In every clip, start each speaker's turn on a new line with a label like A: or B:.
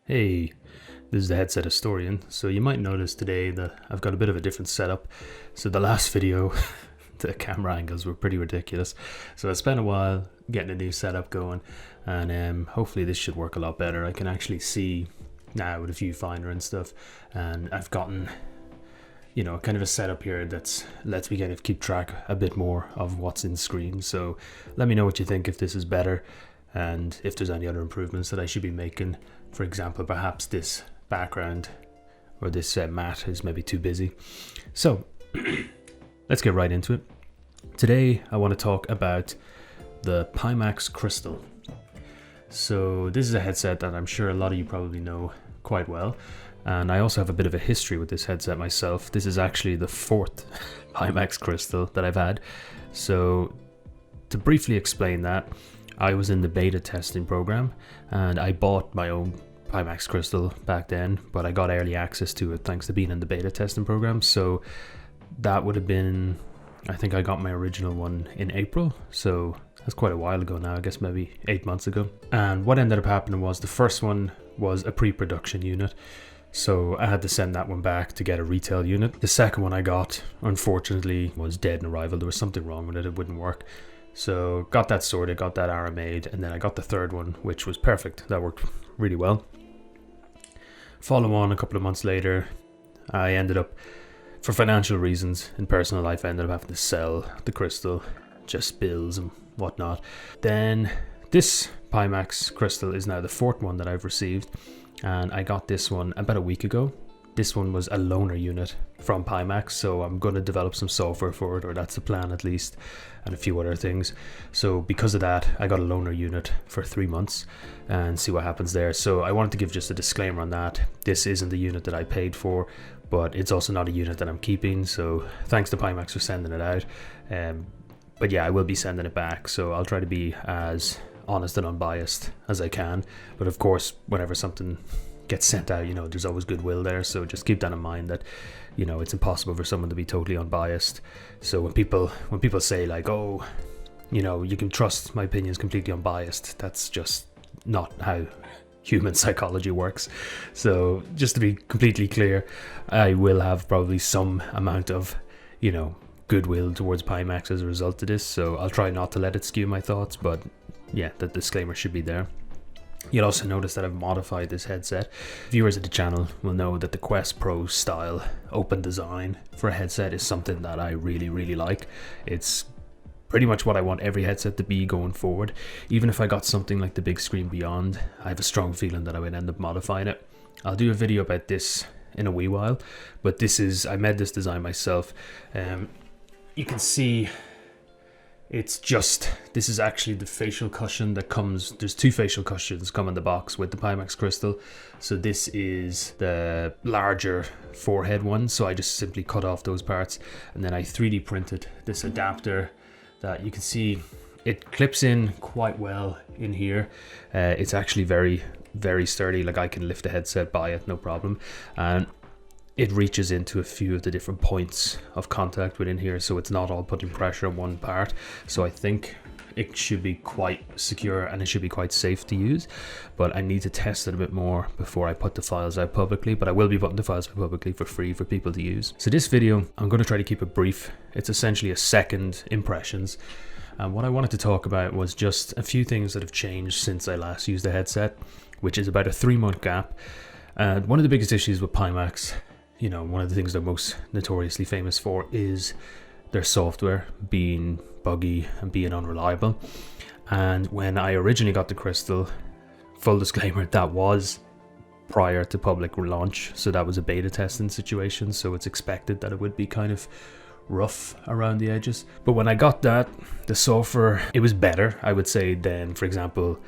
A: Hey, this is the Headset Historian. So you might notice today that I've got a bit of a different setup. So the last video, the camera angles were pretty ridiculous. So I spent a while getting a new setup going, and hopefully this should work a lot better. I can actually see now with a viewfinder and stuff, and I've gotten, kind of a setup here that lets me kind of keep track a bit more of what's in screen. So let me know what you think, if this is better, and if there's any other improvements that I should be making. For example, perhaps this background or this mat is maybe too busy. So let's get right into it. Today I want to talk about the Pimax Crystal. So this is a headset that I'm sure a lot of you probably know quite well, and I also have a bit of a history with this headset myself. This is actually the fourth Pimax Crystal that I've had. So to briefly explain that, I was in the beta testing program and I bought my own Pimax Crystal back then, but I got early access to it thanks to being in the beta testing program. So that would have been, I think I got my original one in April, so that's quite a while ago now, I guess maybe 8 months ago. And what ended up happening was the first one was a pre-production unit, so I had to send that one back to get a retail unit. The second one I got, unfortunately, was dead in arrival. There was something wrong with it, it wouldn't work. So got that sorted, got that ARA made, and then I got the third one, which was perfect. That worked really well. Follow on a couple of months later, I ended up, for financial reasons in personal life, I ended up having to sell the Crystal, just bills and whatnot. Then this Pimax Crystal is now the fourth one that I've received, and I got this one about a week ago. This one was a loaner unit from Pimax, so I'm going to develop some software for it, or that's the plan at least, and a few other things. So because of that, I got a loaner unit for 3 months and see what happens there. So I wanted to give just a disclaimer on that. This isn't the unit that I paid for, but it's also not a unit that I'm keeping. So thanks to Pimax for sending it out. But yeah, I will be sending it back. So I'll try to be as honest and unbiased as I can. But of course, whenever something gets sent out, there's always goodwill there, so just keep that in mind, that it's impossible for someone to be totally unbiased. So when people say like, oh, you can trust my opinions completely unbiased, that's just not how human psychology works. So just to be completely clear, I will have probably some amount of goodwill towards Pimax as a result of this, so I'll try not to let it skew my thoughts, but yeah, the disclaimer should be there. You'll also notice that I've modified this headset. Viewers of the channel will know that the Quest Pro style open design for a headset is something that I really, really like. It's pretty much what I want every headset to be going forward. Even if I got something like the Big Screen Beyond, I have a strong feeling that I would end up modifying it. I'll do a video about this in a wee while, but I made this design myself. You can see this is actually the facial cushion that comes. There's two facial cushions come in the box with the Pimax Crystal. So this is the larger forehead one, so I just simply cut off those parts, and then I 3D printed this adapter that you can see it clips in quite well in here. It's actually very, very sturdy, like I can lift a headset by it no problem, and it reaches into a few of the different points of contact within here, so it's not all putting pressure on one part. So I think it should be quite secure and it should be quite safe to use, but I need to test it a bit more before I put the files out publicly. But I will be putting the files out publicly for free for people to use. So this video, I'm going to try to keep it brief. It's essentially a second impressions, and what I wanted to talk about was just a few things that have changed since I last used the headset, which is about a 3-month gap. And one of the biggest issues with Pimax, one of the things they're most notoriously famous for is their software being buggy and being unreliable. And when I originally got the Crystal, full disclaimer, that was prior to public launch, so that was a beta testing situation, so it's expected that it would be kind of rough around the edges. But when I got that, the software, it was better, I would say, than, for example,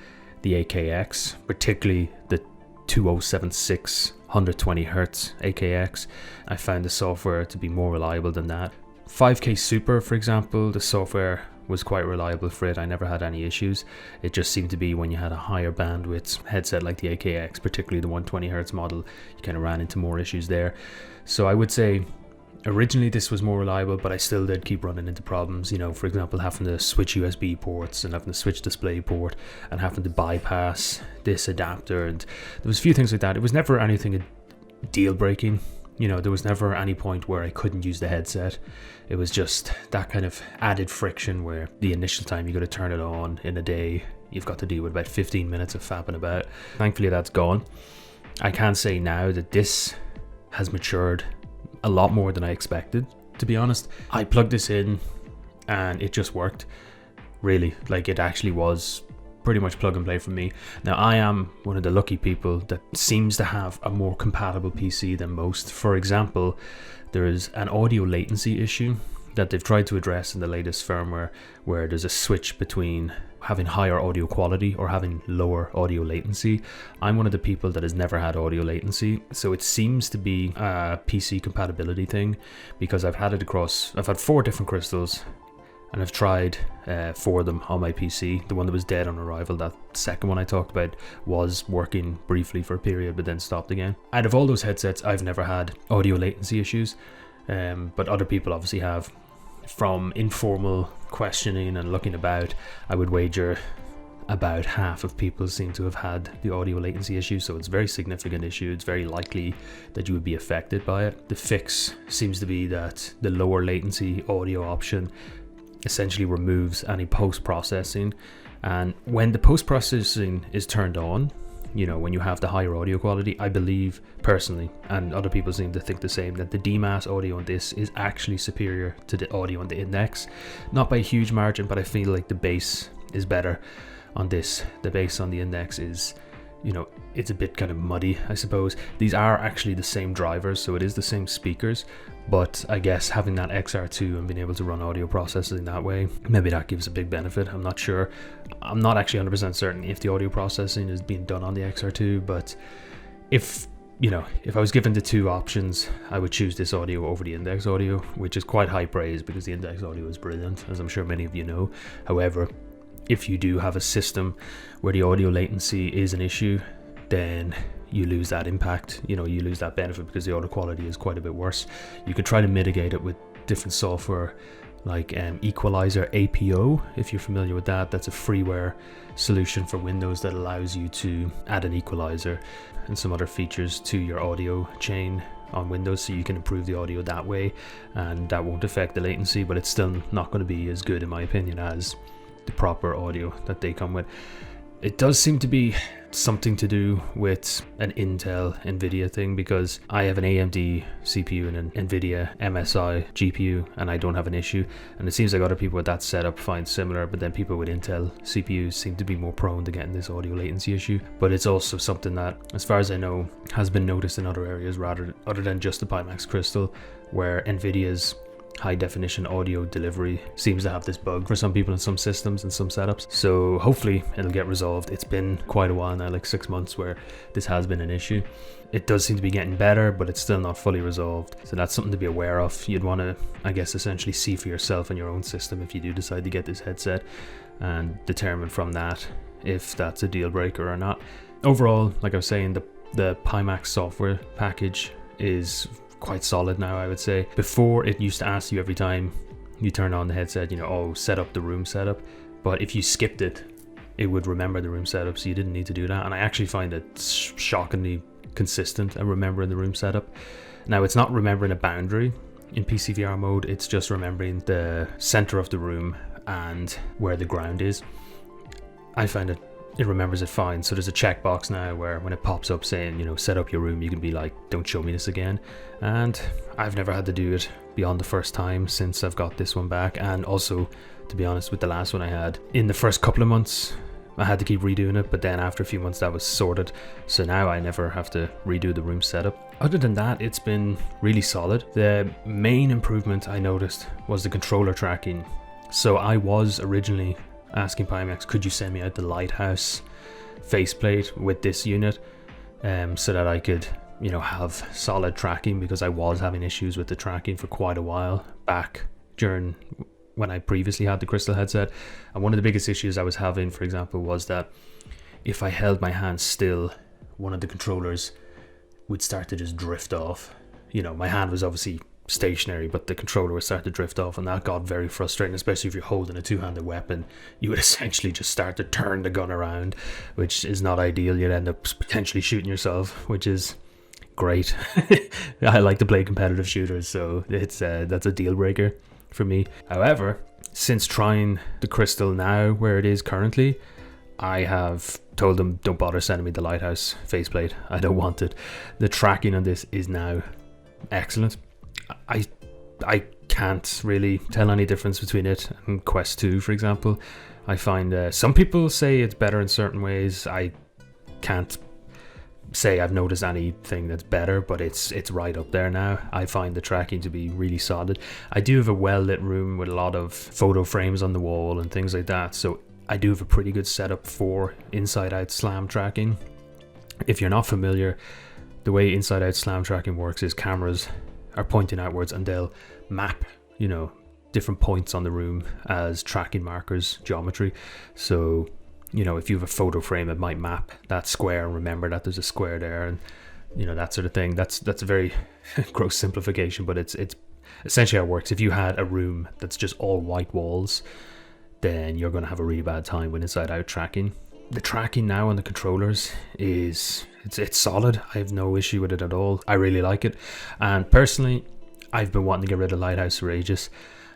A: the AKX, particularly the 2076 120 Hz AKX. I found the software to be more reliable than that. 5K Super, for example, the software was quite reliable for it. I never had any issues. It just seemed to be when you had a higher bandwidth headset like the AKX, particularly the 120 Hz model, you kind of ran into more issues there. So I would say Originally this was more reliable, but I still did keep running into problems, you know, for example having to switch USB ports and having to switch display port and having to bypass this adapter, and there was a few things like that. It was never anything deal breaking, you know, there was never any point where I couldn't use the headset. It was just that kind of added friction where the initial time you got to turn it on in a day, you've got to deal with about 15 minutes of fapping about. Thankfully that's gone. I can say now that this has matured a lot more than I expected, to be honest. I plugged this in and it just worked, really. Like, it actually was pretty much plug and play for me. Now, I am one of the lucky people that seems to have a more compatible PC than most. For example, there is an audio latency issue that they've tried to address in the latest firmware, where there's a switch between having higher audio quality or having lower audio latency. I'm one of the people that has never had audio latency, so it seems to be a PC compatibility thing, because I've had 4 different crystals and I've tried 4 of them on my PC. The one that was dead on arrival, that second one I talked about, was working briefly for a period but then stopped again. Out of all those headsets, I've never had audio latency issues, but other people obviously have. From informal questioning and looking about, I would wager about half of people seem to have had the audio latency issue, so it's a very significant issue. It's very likely that you would be affected by it. The fix seems to be that the lower latency audio option essentially removes any post-processing, and when the post-processing is turned on, you know, when you have the higher audio quality, I believe personally, and other people seem to think the same, that the DMAS audio on this is actually superior to the audio on the Index. Not by a huge margin, but I feel like the bass is better on this. The bass on the Index is, you know, it's a bit kind of muddy, I suppose. These are actually the same drivers, so it is the same speakers, but I guess having that XR2 and being able to run audio processing that way, maybe that gives a big benefit. I'm not sure. I'm not actually 100% certain if the audio processing is being done on the XR2, but if I was given the 2 options, I would choose this audio over the Index audio, which is quite high praise because the Index audio is brilliant, as I'm sure many of you know. However, if you do have a system where the audio latency is an issue, then you lose that impact, you lose that benefit because the audio quality is quite a bit worse. You can try to mitigate it with different software like Equalizer APO, if you're familiar with that. That's a freeware solution for Windows that allows you to add an equalizer and some other features to your audio chain on Windows, so you can improve the audio that way, and that won't affect the latency, but it's still not going to be as good, in my opinion, as the proper audio that they come with. It does seem to be something to do with an Intel Nvidia thing, because I have an AMD CPU and an Nvidia MSI GPU and I don't have an issue, and it seems like other people with that setup find similar, but then people with Intel CPUs seem to be more prone to getting this audio latency issue. But it's also something that, as far as I know, has been noticed in other areas other than just the Pimax Crystal, where Nvidia's high definition audio delivery seems to have this bug for some people in some systems and some setups. So hopefully it'll get resolved. It's been quite a while now, like 6 months, where this has been an issue. It does seem to be getting better, but it's still not fully resolved, so that's something to be aware of. You'd want to, I guess, essentially see for yourself in your own system if you do decide to get this headset, and determine from that if that's a deal breaker or not. Overall, like I was saying, the Pimax software package is quite solid now, I would say. Before, it used to ask you every time you turn on the headset, set up the room setup, but if you skipped it, it would remember the room setup, so you didn't need to do that. And I actually find it shockingly consistent at remembering the room setup. Now, it's not remembering a boundary in PCVR mode, it's just remembering the center of the room and where the ground is. I find it remembers it fine. So there's a checkbox now where when it pops up saying, set up your room, you can be like, don't show me this again. And I've never had to do it beyond the first time since I've got this one back. And also, to be honest, with the last one I had, in the first couple of months, I had to keep redoing it, but then after a few months that was sorted. So now I never have to redo the room setup. Other than that, it's been really solid. The main improvement I noticed was the controller tracking. So I was originally asking Pimax, could you send me out the Lighthouse faceplate with this unit, so that I could, have solid tracking, because I was having issues with the tracking for quite a while back during when I previously had the Crystal headset. And one of the biggest issues I was having, for example, was that if I held my hand still, one of the controllers would start to just drift off. My hand was obviously stationary, but the controller would start to drift off, and that got very frustrating, especially if you're holding a two-handed weapon. You would essentially just start to turn the gun around, which is not ideal. You'd end up potentially shooting yourself, which is great. I like to play competitive shooters, so it's that's a deal breaker for me. However, since trying the Crystal now where it is currently, I have told them don't bother sending me the Lighthouse faceplate. I don't want it. The tracking on this is now excellent. I can't really tell any difference between it and Quest 2, for example. I find some people say it's better in certain ways. I can't say I've noticed anything that's better, but it's right up there now. I find the tracking to be really solid. I do have a well-lit room with a lot of photo frames on the wall and things like that, so I do have a pretty good setup for inside-out slam tracking. If you're not familiar, the way inside-out slam tracking works is cameras are pointing outwards and they'll map, different points on the room as tracking markers, geometry. So, if you have a photo frame, it might map that square and remember that there's a square there, and that sort of thing. That's a very gross simplification, but it's essentially how it works. If you had a room that's just all white walls, then you're going to have a really bad time with inside-out tracking. The tracking now on the controllers it's solid. I have no issue with it at all. I really like it, and personally, I've been wanting to get rid of Lighthouse for ages.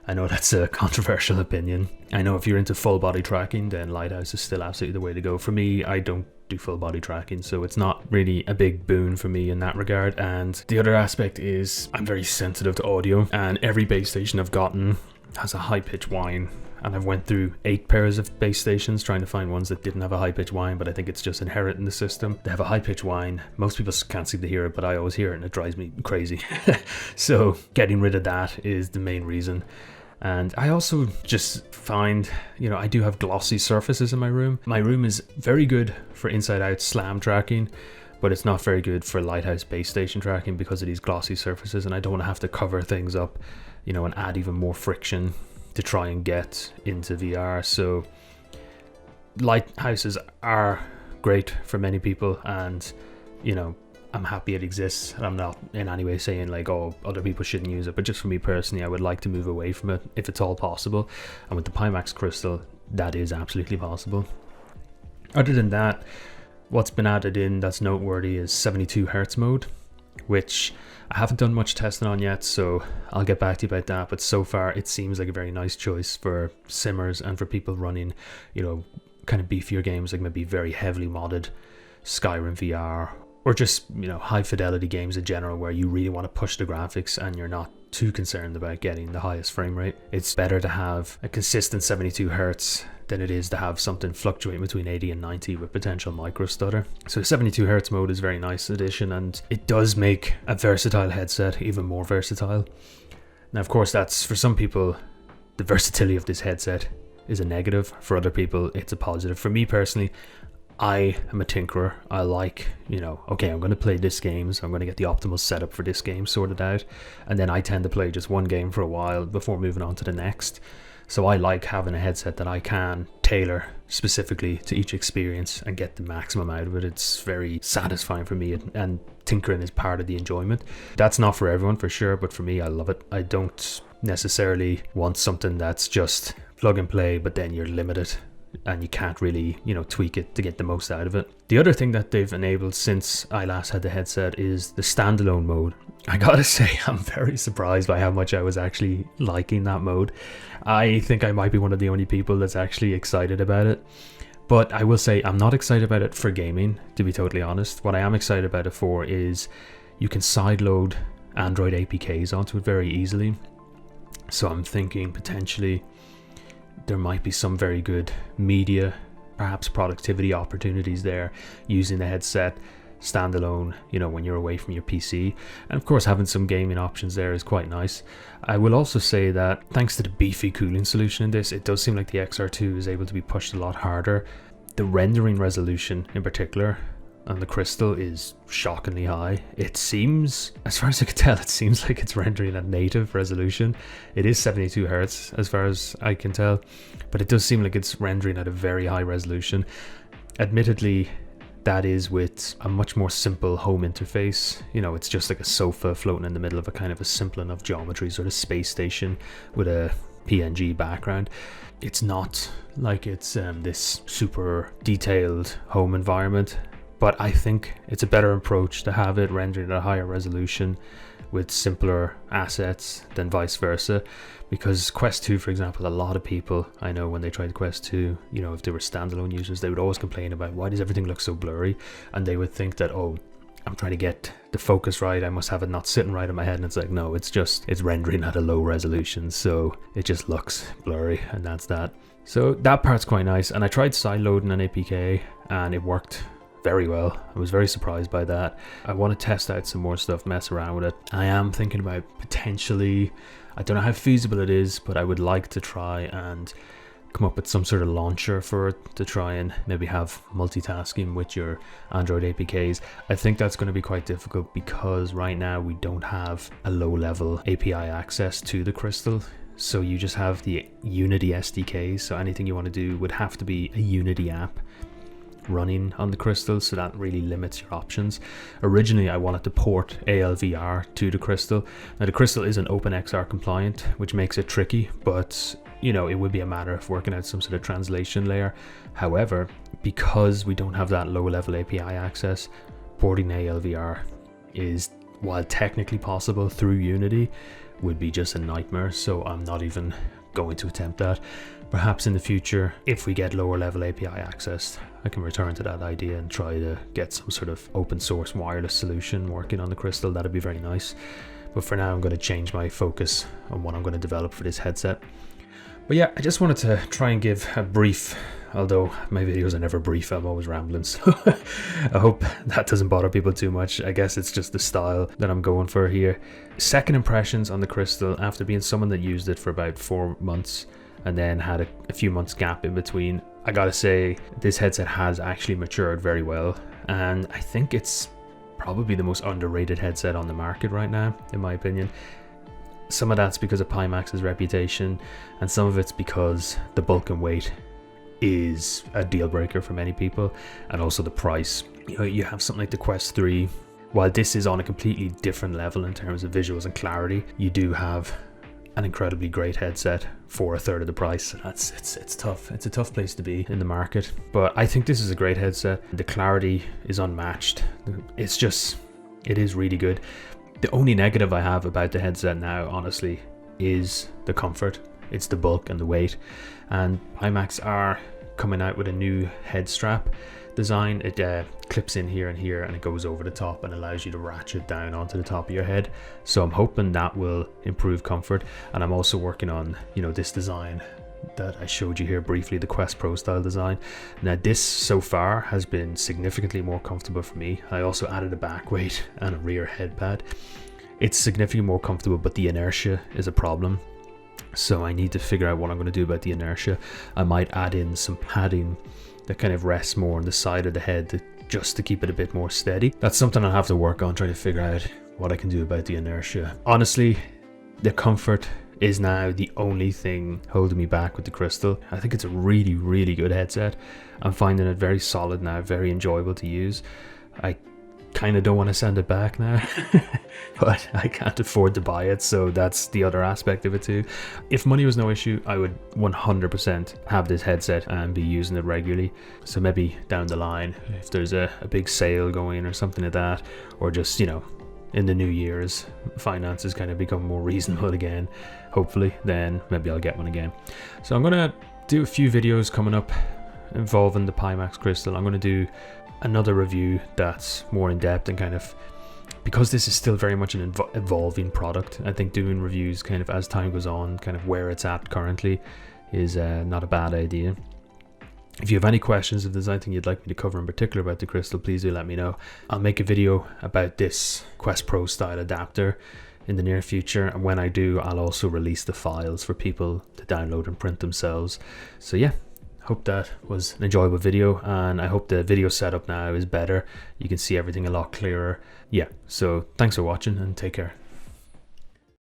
A: I know that's a controversial opinion. I know if you're into full body tracking, then Lighthouse is still absolutely the way to go. For me, I don't do full body tracking, so it's not really a big boon for me in that regard. And the other aspect is I'm very sensitive to audio, and every base station I've gotten has a high pitch whine. And I've went through 8 pairs of base stations trying to find ones that didn't have a high-pitch whine, but I think it's just inherent in the system. They have a high-pitch whine. Most people can't seem to hear it, but I always hear it and it drives me crazy. So getting rid of that is the main reason. And I also just find, I do have glossy surfaces in my room. My room is very good for inside-out slam tracking, but it's not very good for Lighthouse base station tracking because of these glossy surfaces, and I don't want to have to cover things up, and add even more friction to try and get into VR. So Lighthouses are great for many people, and I'm happy it exists. I'm not in any way saying like, oh, other people shouldn't use it, but just for me personally, I would like to move away from it if it's all possible. And with the Pimax Crystal, that is absolutely possible. Other than that, what's been added in that's noteworthy is 72 Hz mode, which I haven't done much testing on yet, so I'll get back to you about that. But so far, it seems like a very nice choice for simmers and for people running, kind of beefier games, like maybe very heavily modded Skyrim VR, or just, high fidelity games in general where you really want to push the graphics and you're not too concerned about getting the highest frame rate. It's better to have a consistent 72 Hz than it is to have something fluctuating between 80 and 90 with potential micro stutter. So 72 Hz mode is a very nice addition, and it does make a versatile headset even more versatile. Now, of course, that's for some people, the versatility of this headset is a negative. For other people, it's a positive. For me personally, I am a tinkerer. I like, okay, I'm going to play this game, so I'm going to get the optimal setup for this game sorted out. And then I tend to play just one game for a while before moving on to the next. So I like having a headset that I can tailor specifically to each experience and get the maximum out of it. It's very satisfying for me, and tinkering is part of the enjoyment. That's not for everyone for sure, but for me, I love it. I don't necessarily want something that's just plug and play, but then you're limited and you can't really, tweak it to get the most out of it. The other thing that they've enabled since I last had the headset is the standalone mode. I gotta say, I'm very surprised by how much I was actually liking that mode. I think I might be one of the only people that's actually excited about it. But I will say I'm not excited about it for gaming, to be totally honest. What I am excited about it for is you can sideload Android APKs onto it very easily. So I'm thinking potentially there might be some very good media, perhaps productivity opportunities there using the headset standalone, when you're away from your PC. And of course, having some gaming options there is quite nice. I will also say that thanks to the beefy cooling solution in this, it does seem like the XR2 is able to be pushed a lot harder. The rendering resolution in particular on the Crystal is shockingly high. It seems, as far as I can tell, it seems like it's rendering at native resolution. It is 72 Hz as far as I can tell, but it does seem like it's rendering at a very high resolution. Admittedly, that is with a much more simple home interface. You know, it's just like a sofa floating in the middle of a kind of a simple enough geometry, sort of space station with a PNG background. It's not like it's this super detailed home environment, but I think it's a better approach to have it rendered at a higher resolution with simpler assets than vice versa. Because Quest 2, for example, a lot of people I know when they tried Quest 2, you know, if they were standalone users, they would always complain about why does everything look so blurry, and they would think that, oh, I'm trying to get the focus right, I must have it not sitting right in my head. And it's like, no, it's rendering at a low resolution, so it just looks blurry, and that's that. So that part's quite nice. And I tried sideloading an APK and it worked very well. I was very surprised by that. I want to test out some more stuff, mess around with it. I am thinking about potentially, I don't know how feasible it is, but I would like to try and come up with some sort of launcher for it to try and maybe have multitasking with your Android APKs. I think that's going to be quite difficult because right now we don't have a low-level API access to the Crystal. So you just have the Unity SDK, so anything you want to do would have to be a Unity app running on the Crystal, so that really limits your options. Originally I wanted to port ALVR to the Crystal. Now the Crystal isn't OpenXR compliant, which makes it tricky, but you know, it would be a matter of working out some sort of translation layer. However, because we don't have that low level API access, porting ALVR is, while technically possible through Unity, would be just a nightmare, so I'm not even going to attempt that. Perhaps in the future, if we get lower level API access, I can return to that idea and try to get some sort of open source wireless solution working on the Crystal. That'd be very nice. But for now, I'm going to change my focus on what I'm going to develop for this headset. But yeah, I just wanted to try and give a brief, although my videos are never brief, I'm always rambling, so I hope that doesn't bother people too much. I guess it's just the style that I'm going for here. Second impressions on the Crystal after being someone that used it for about 4 months and then had a few months gap in between. I gotta say, this headset has actually matured very well, and I think it's probably the most underrated headset on the market right now, in my opinion. Some of that's because of Pimax's reputation, and some of it's because the bulk and weight is a deal breaker for many people, and also the price. You know, you have something like the Quest 3. While this is on a completely different level in terms of visuals and clarity, you do have an incredibly great headset for a third of the price. It's tough. It's a tough place to be in the market, but I think this is a great headset. The clarity is unmatched. It is really good. The only negative I have about the headset now, honestly, is the comfort. It's the bulk and the weight. And Pimax are coming out with a new head strap design. It clips in here and here, and it goes over the top and allows you to ratchet down onto the top of your head. So I'm hoping that will improve comfort. And I'm also working on, you know, this design that I showed you here briefly, the Quest Pro style design. Now this so far has been significantly more comfortable for me. I also added a back weight and a rear head pad. It's significantly more comfortable, but the inertia is a problem. So I need to figure out what I'm going to do about the inertia. I might add in some padding that kind of rests more on the side of the head just to keep it a bit more steady. That's something I'll have to work on, trying to figure out what I can do about the inertia. Honestly, the comfort is now the only thing holding me back with the Crystal. I think it's a really, really good headset. I'm finding it very solid now, very enjoyable to use. I kind of don't want to send it back now, but I can't afford to buy it, so that's the other aspect of it too. If money was no issue, I would 100% have this headset and be using it regularly. So maybe down the line, if there's a big sale going or something like that, or just, you know, in the new year's finances kind of become more reasonable again, hopefully, then maybe I'll get one again. So I'm gonna do a few videos coming up involving the Pimax Crystal. I'm gonna do another review that's more in depth and kind of, because this is still very much an evolving product, I think doing reviews kind of as time goes on, kind of where it's at currently, is not a bad idea. If you have any questions, if there's anything you'd like me to cover in particular about the Crystal, please do let me know. I'll make a video about this Quest Pro style adapter in the near future, and when I do, I'll also release the files for people to download and print themselves. So yeah, hope that was an enjoyable video, and I hope the video setup now is better. You can see everything a lot clearer. Yeah, so thanks for watching and take care.